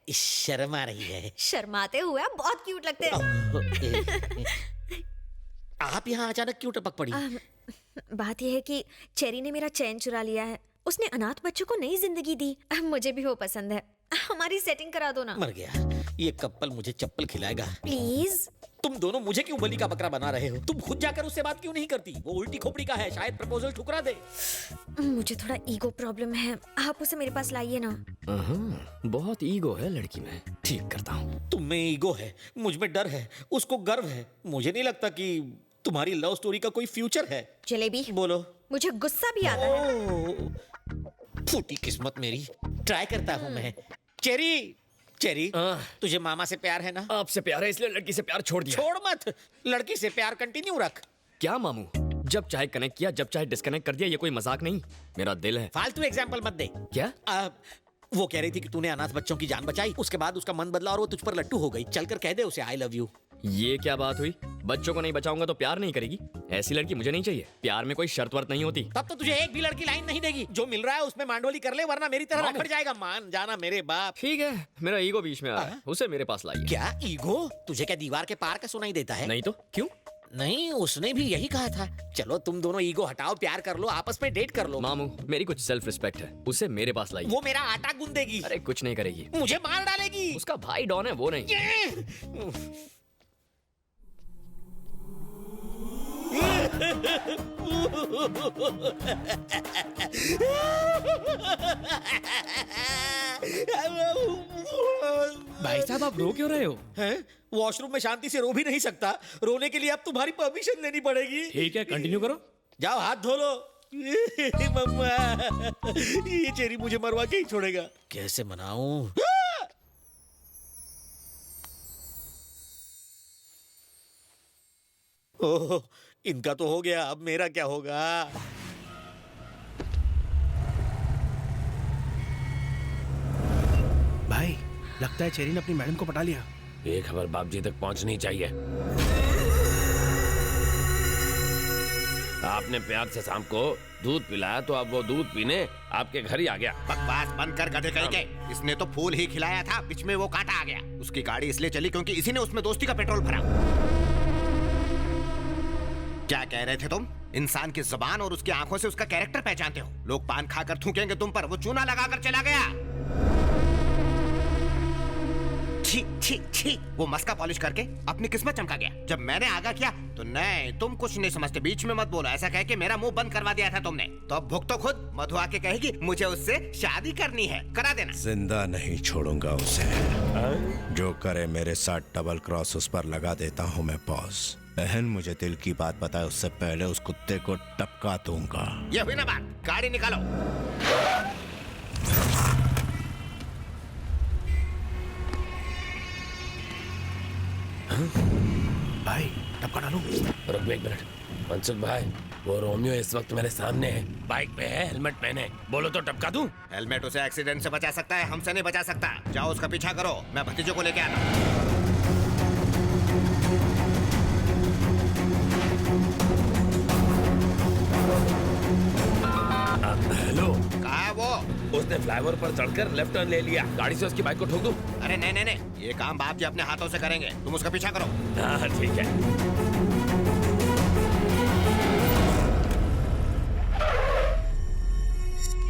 शर्म आ रही है। शर्माते हुए आप बहुत क्यूट लगते हैं। आप यहाँ अचानक क्यों टपक पड़ी? बात यह है कि चेरी ने मेरा चैन चुरा लिया है। उसने अनाथ बच्चों को नई जिंदगी दी। मुझे भी वो पसंद है। हमारी सेटिंग करा दो ना। मर गया ये कपल, मुझे चप्पल खिलाएगा। प्लीज। तुम दोनों मुझे क्यों बलि का बकरा बना रहे हो? तुम खुद जाकर उससे बात क्यों नहीं करती? वो उल्टी खोपड़ी का है, शायद प्रपोजल ठुकरा दे। मुझे थोड़ा ईगो प्रॉब्लम है, आप उसे मेरे पास लाइए ना। बहुत ईगो है लड़की में, ठीक करता हूँ। तुम में ईगो है, मुझ में डर है, उसको गर्व है। मुझे नहीं लगता कि तुम्हारी लव स्टोरी का कोई फ्यूचर है। जलेबी बोलो। मुझे गुस्सा भी आता है। फूटी किस्मत मेरी, ट्राई करता हूँ मैं। चेरी चेरी, तुझे मामा से प्यार है ना? आपसे प्यार है इसलिए लड़की से प्यार छोड़ दिया। छोड़ मत, लड़की से प्यार कंटिन्यू रख। क्या मामू, जब चाहे कनेक्ट किया, जब चाहे डिस्कनेक्ट कर दिया, ये कोई मजाक नहीं। मेरा दिल है। फालतू एग्जाम्पल मत दे। क्या? वो कह रही थी कि तूने अनाथ बच्चों की जान बचाई, उसके बाद उसका मन बदला और वो तुझ पर लट्टू हो गई। चलकर कह दे उसे आई लव यू। ये क्या बात हुई? बच्चों को नहीं बचाऊंगा तो प्यार नहीं करेगी? ऐसी लड़की मुझे नहीं चाहिए। प्यार में कोई शर्त वर्त नहीं होती। तब तो तुझे एक भी लड़की लाइन नहीं देगी। जो मिल रहा है उसमें मांडोली कर ले, वरना मेरी तरह रखड़ जाएगा। मान जाना मेरे बाप। ठीक है, मेरा ईगो बीच में आ रहा है, उसे मेरे पास लाइए। क्या ईगो? तुझे क्या दीवार के पार का सुनाई देता है? नहीं तो क्यों? नहीं, उसने भी यही कहा था। चलो तुम दोनों ईगो हटाओ, प्यार कर लो, आपस में डेट कर लो। मामू, मेरी कुछ सेल्फ रिस्पेक्ट है, उसे मेरे पास लाइए। वो मेरा आटा गूंदेगी। अरे कुछ नहीं करेगी, मुझे मार डालेगी। उसका भाई डॉन है, वो नहीं। भाई साहब आप रो क्यों रहे हो? हैं? वॉशरूम में शांति से रो भी नहीं सकता। रोने के लिए अब तुम्हारी परमिशन लेनी पड़ेगी। ठीक है, कंटिन्यू करो। जाओ हाथ धो लो। मम्मा, ये चेरी मुझे मरवा के ही छोड़ेगा। कैसे मनाऊं? ओह, इनका तो हो गया, अब मेरा क्या होगा? भाई, लगता है चेरी ने अपनी मैडम को पटा लिया। ये खबर बाप जी तक पहुंचनी चाहिए। आपने प्यार से शाम को दूध पिलाया तो अब वो दूध पीने आपके घर ही आ गया। बकवास बंद कर गधे कहीं के। इसने तो फूल ही खिलाया था, बीच में वो कांटा आ गया। उसकी गाड़ी इसलिए चली क्योंकि इसी ने उसमें दोस्ती का पेट्रोल भरा। क्या कह रहे थे तुम? इंसान की जुबान और उसकी आंखों से उसका कैरेक्टर पहचानते हो। लोग पान खाकर थूकेंगे तुम पर, वो चूना लगाकर चला गया। छी छी छी, वो मस्का पॉलिश करके अपनी किस्मत चमका गया। जब मैंने आगा किया तो नहीं, तुम कुछ नहीं समझते, बीच में मत बोलो, ऐसा कह के मेरा मुंह बंद करवा दिया था तुमने। तो अब भुगतो खुद। मधु आके कहेगी मुझे उससे शादी करनी है, करा देना। जिंदा नहीं छोड़ूंगा उसे। जो करे मेरे साथ डबल क्रॉस उस पर लगा देता हूँ मैं बॉस। बहन मुझे दिल की बात बताए उससे पहले उस कुत्ते को टपका दूंगा। ये हुई ना बात, गाड़ी निकालो। भाई, टपका डालो। रुक एक मिनट। मनसुख भाई, वो रोमियो इस वक्त मेरे सामने है, बाइक पे है, हेलमेट पहने। बोलो तो टपका दूं? हेलमेट उसे एक्सीडेंट से बचा सकता है, हमसे नहीं बचा सकता। जाओ उसका पीछा करो, मैं भतीजों को लेके आता हूँ। हेलो। कहाँ है वो? उसने फ्लाईओवर पर चढ़कर लेफ्ट टर्न ले लिया। गाड़ी से उसकी बाइक को ठोक दूं? अरे नहीं नहीं नहीं, ये काम बाप जी अपने हाथों से करेंगे, तुम उसका पीछा करो। हाँ ठीक है।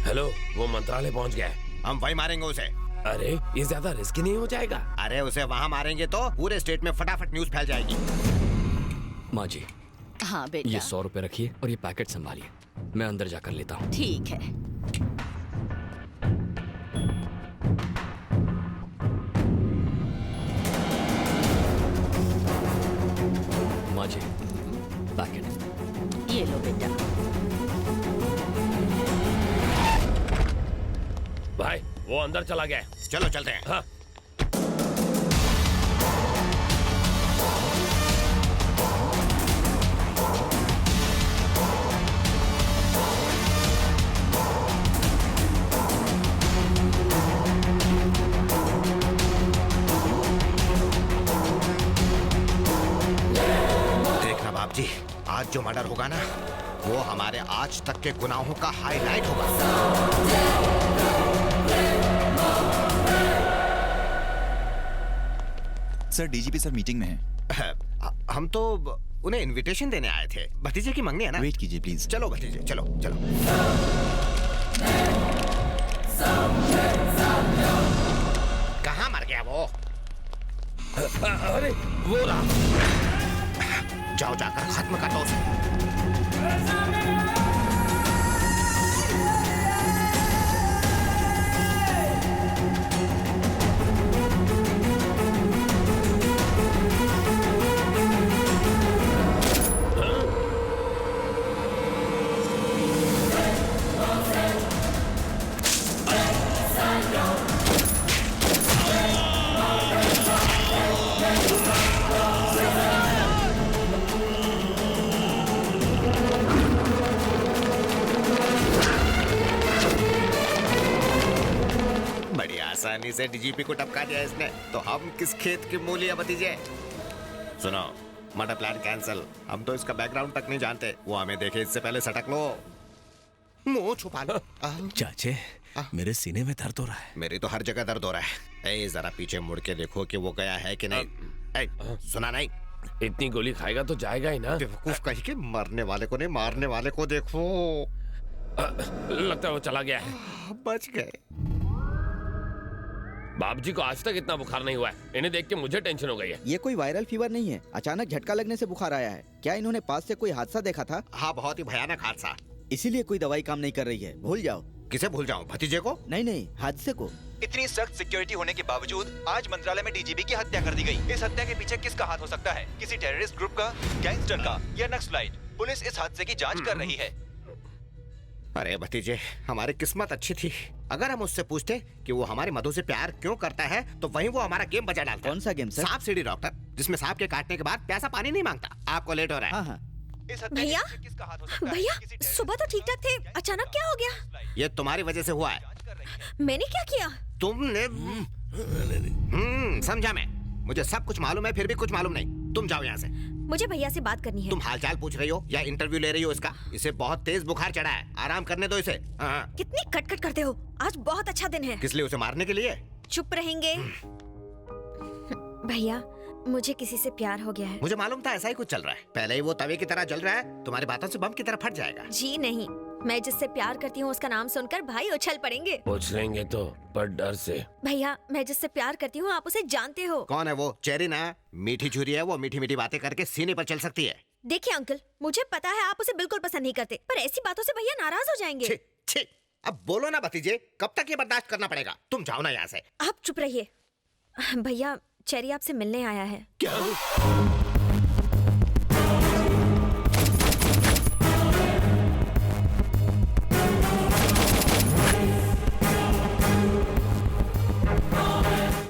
हेलो, वो मंत्रालय पहुंच गया है। हम वही मारेंगे उसे। अरे ये ज्यादा रिस्की नहीं हो जाएगा? अरे उसे वहाँ मारेंगे तो पूरे स्टेट में फटाफट न्यूज फैल जाएगी। माँ जी, हाँ बेटा, ये 100 रुपए रखिए और ये पैकेट संभालिए, मैं अंदर जाकर लेता हूँ। ठीक है। माँ जी, पैकेट। ये लो बेटा। भाई वो अंदर चला गया है। चलो चलते हैं। हाँ। देखना बाप जी, आज जो मर्डर होगा ना, वो हमारे आज तक के गुनाहों का हाईलाइट होगा। सर डीजीपी सर मीटिंग में हैं। हम तो उन्हें इनविटेशन देने आए थे। भतीजे की मंगनी है ना? वेट कीजिए प्लीज। चलो भतीजे, चलो चलो। कहाँ मर गया वो? अरे वो रहा। जाओ जाकर खत्म कर दो उसे। बड़ी आसानी से डीजीपी को टपका दिया इसने, तो हम किस खेत की मूली है भतीजे? सुनो, मर्डर प्लान कैंसिल। हम तो इसका बैकग्राउंड तक नहीं जानते। वो हमें देखे इससे पहले सटक लो। मुंह छुपा लो। चाचे मेरे सीने में दर्द हो रहा है। मेरी तो हर जगह दर्द हो रहा है। ए, जरा पीछे मुड़ के देखो कि वो गया है कि नहीं। ए, सुना नहीं? इतनी गोली खाएगा तो जाएगा ही ना। बेवकूफ कहीं के, मरने वाले को नहीं मारने वाले को देखो। लगता है वो चला गया है। बच गए। बाप जी को आज तक इतना बुखार नहीं हुआ है। इन्हें देख के मुझे टेंशन हो गई है। ये कोई वायरल फीवर नहीं है, अचानक झटका लगने से बुखार आया है। क्या इन्होंने पास से कोई हादसा देखा था? हाँ, बहुत ही भयानक हादसा। इसीलिए कोई दवाई काम नहीं कर रही है। भूल जाओ। किसे भूल जाऊं? भतीजे को? नहीं नहीं, हादसे को। इतनी सख्त सिक्योरिटी होने के बावजूद आज मंत्रालय में डीजीपी की हत्या कर दी गई। इस हत्या के पीछे किसका हाथ हो सकता है? किसी टेररिस्ट ग्रुप का, गैंगस्टर का या नक्सलाइट? पुलिस इस हादसे की जांच कर रही है। अरे भतीजे, हमारी किस्मत अच्छी थी। अगर हम उससे पूछते कि वो हमारे मधु से प्यार क्यों करता है, तो वहीं वो हमारा गेम बजा डालता। कौन सा गेम सर? सांप सीढ़ी डॉक्टर, जिसमें सांप के काटने के बाद प्यासा पानी नहीं मांगता। आपको लेट हो रहा है। हाँ हाँ। इस हत्या के भैया, पीछे किसका हाथ हो सकता है? भैया किसी terrorist सुबह तो ठीक ठाक थे, अचानक क्या हो गया? ये तुम्हारी वजह से हुआ है। मैंने क्या किया? तुमने समझा मैं। मुझे सब कुछ मालूम है, फिर भी कुछ मालूम नहीं। तुम जाओ यहाँ से। मुझे भैया से बात करनी है। तुम हालचाल पूछ रही हो या इंटरव्यू ले रही हो इसका? इसे बहुत तेज बुखार चढ़ा है, आराम करने दो इसे। हाँ। कितनी कटकट करते हो। आज बहुत अच्छा दिन है। किस लिए? उसे मारने के लिए? चुप रहेंगे? भैया, मुझे किसी से प्यार हो गया है। मुझे मालूम था ऐसा ही कुछ चल रहा है। पहले ही वो तवे की तरह जल रहा है, तुम्हारी बातों से बम की तरह फट जाएगा। जी नहीं, मैं जिससे प्यार करती हूँ उसका नाम सुनकर भाई उछल पड़ेंगे। पूछ लेंगे तो, पर डर से। भैया, मैं जिससे प्यार करती हूँ आप उसे जानते हो। कौन है वो? चेरी ना? मीठी छुरी है वो, मीठी मीठी बातें करके सीने पर चल सकती है। देखिए अंकल, मुझे पता है आप उसे बिल्कुल पसंद नहीं करते, पर ऐसी बातों से भैया नाराज हो जाएंगे। छी, छी, अब बोलो ना भतीजे, कब तक ये बर्दाश्त करना पड़ेगा? तुम जाओ ना यहाँ से। आप चुप रहिए। भैया, चेरी आपसे मिलने आया है। क्या?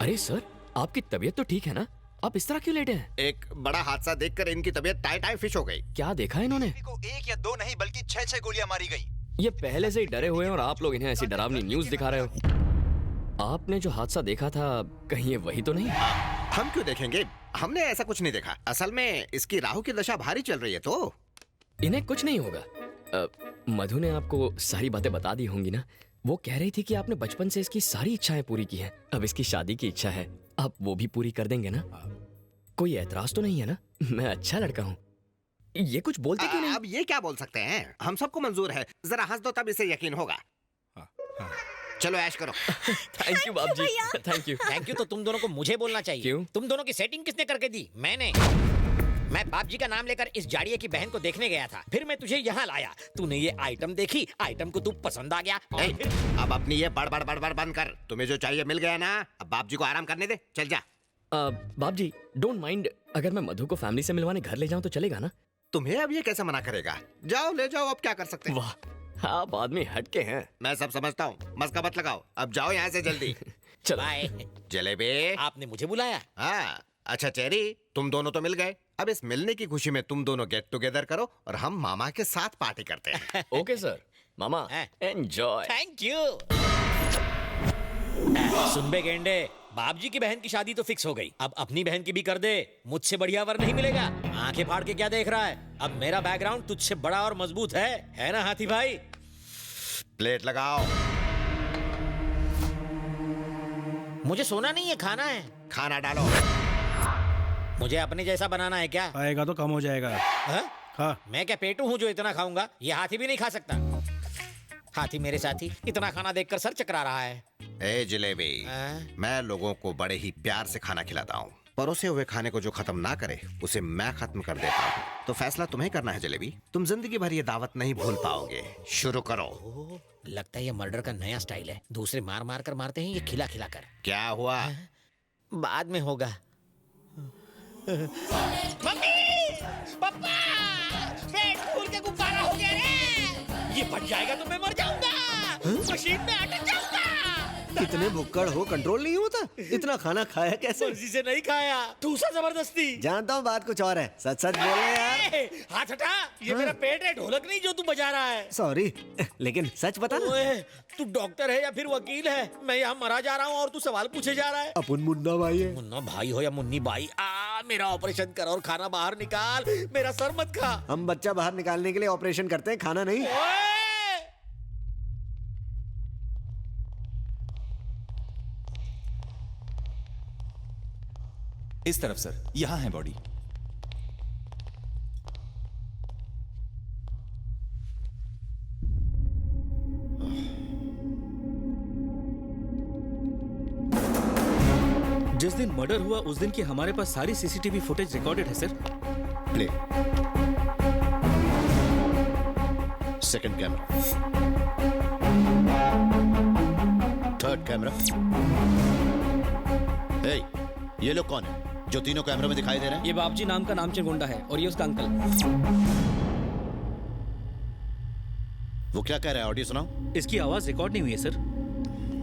अरे सर, आपकी तबीयत तो ठीक है ना? आप इस तरह क्यों लेटे हैं? एक बड़ा हादसा देखकर इनकी तबीयत टाई टाई फिश हो गई। क्या देखा है इन्होंने? को एक या दो नहीं बल्कि 6 गोलियां मारी गई। ये पहले से ही डरे हुए हैं और आप लोग इन्हें ऐसी डरावनी न्यूज़ दिखा रहे हो। आपने जो हादसा देखा था, कहीं ये वही तो नहीं? हम क्यों देखेंगे? हमने ऐसा कुछ नहीं देखा। असल में इसकी राहु की दशा भारी चल रही है तो। इन्हें कुछ नहीं होगा। मधु ने आपको सारी बातें बता दी होंगी ना? वो कह रही थी कि आपने बचपन से इसकी सारी इच्छाएं पूरी की हैं। अब इसकी शादी की इच्छा है, आप वो भी पूरी कर देंगे ना? कोई ऐतराज तो नहीं है ना? मैं अच्छा लड़का हूँ। ये कुछ बोलते क्यों नहीं? अब ये क्या बोल सकते हैं? हम सबको मंजूर है। जरा हंस दो तब इसे यकीन होगा। चलो ऐश करो। थैंक यू बाप जी, थैंक यू। थैंक यू तो तुम दोनों को मुझे बोलना चाहिए। क्यों? तुम दोनों की सेटिंग किसने करके दी? मैंने। मैं बाप जी का नाम लेकर इस जाड़िये की बहन को देखने गया था, फिर मैं तुझे यहाँ लाया। तूने ये आइटम देखी, आइटम को तू पसंद आ गया। अब अपनी ये बड़बड़ बड़बड़ बंद कर। तुम्हें जो चाहिए मिल गया ना, अब बाप जी को आराम करने दे। चल जा। बाप जी, डोंट माइंड अगर मैं मधु को फैमिली से मिलवाने घर ले जाऊं तो चलेगा ना? तुम्हें अब ये कैसे मना करेगा? जाओ ले जाओ, अब क्या कर सकते हैं? वाह, आप आदमी हटके हैं। मैं सब समझता हूँ, मस्का मत लगाओ। अब जाओ यहाँ से जल्दी। चलो। बाय। जलेबी, आपने मुझे बुलाया? हाँ। अच्छा चेरी, तुम दोनों तो मिल गए। अब इस मिलने की खुशी में तुम दोनों गेट टुगेदर करो और हम मामा के साथ पार्टी करते हैं। Okay sir. मामा, एंजॉय। Thank you. सुन बे गेंडे, बाप जी की बहन की शादी तो फिक्स हो गई, अब अपनी बहन की भी कर दे। मुझसे बढ़िया वर नहीं मिलेगा। आंखें फाड़ के क्या देख रहा है? अब मेरा बैकग्राउंड तुझसे बड़ा और मजबूत है ना हाथी भाई? प्लेट लगाओ। मुझे सोना नहीं है, खाना है। खाना डालो। मुझे अपने जैसा बनाना है क्या? आएगा तो कम हो जाएगा। हाँ? हाँ। मैं क्या पेटू हूँ जो इतना खाऊंगा? ये हाथी भी नहीं खा सकता। हाथी मेरे साथी इतना खाना देखकर सर चकरा रहा है। ए जलेबी, मैं लोगों को बड़े ही प्यार से खाना खिलाता हूँ। परोसे हुए खाने को जो खत्म ना करे उसे मैं खत्म कर देता हूँ। तो फैसला तुम्हें करना है जलेबी। तुम जिंदगी भर ये दावत नहीं भूल पाओगे। शुरू करो। लगता है ये मर्डर का नया स्टाइल है। दूसरे मार मार कर मारते हैं, ये खिला खिला कर। क्या हुआ? बाद में होगा। मम्मी! पापा! पेट फूल के गुब्बारा हो गया रे! ये फट जाएगा तो मैं मर जाऊंगा। मशीन में अटक जाऊंगा। इतने भुक्कड़ हो, कंट्रोल नहीं होता? इतना खाना खाया कैसे? मर्जी से नहीं खाया, ठूसा जबरदस्ती। जानता हूँ बात कुछ और है, सच सच बोल रहे यार। हाथ हटा, ये मेरा पेट है, ढोलक नहीं जो तू बजा रहा है। सॉरी, लेकिन सच बता ना। ओए, तू डॉक्टर है या फिर वकील है? मैं यहाँ मरा जा रहा हूँ और तू सवाल पूछे जा रहा है। अपन मुन्ना भाई है। मुन्ना भाई हो या मुन्नी बाई, मेरा ऑपरेशन कर और खाना बाहर निकाल। मेरा सर मत खा। हम बच्चा बाहर निकालने के लिए ऑपरेशन करते हैं, खाना नहीं। इस तरफ सर, यहाँ है बॉडी। जिस दिन मर्डर हुआ उस दिन की हमारे पास सारी सीसीटीवी फुटेज रिकॉर्डेड है sir. Play. Second camera, third camera. हे, ये लोग कौन है जो तीनों कैमरे में दिखाई दे रहे हैं? ये बाबजी नाम का नामचीन गुंडा है और ये उसका अंकल। वो क्या कह रहा है? ऑडियो सुनाओ। इसकी आवाज रिकॉर्ड नहीं हुई है सर।